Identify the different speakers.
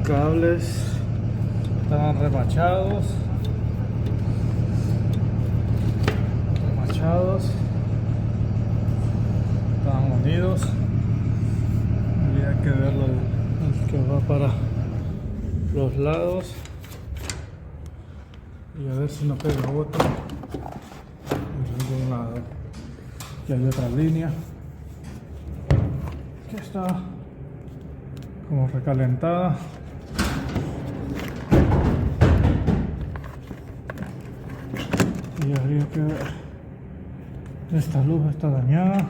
Speaker 1: cables estaban remachados, estaban unidos. Había que verlo el que va para los lados y a ver si no pega otro por algún lado. Aquí hay otra línea que está como recalentada. Y habría que ver, esta luz está dañada.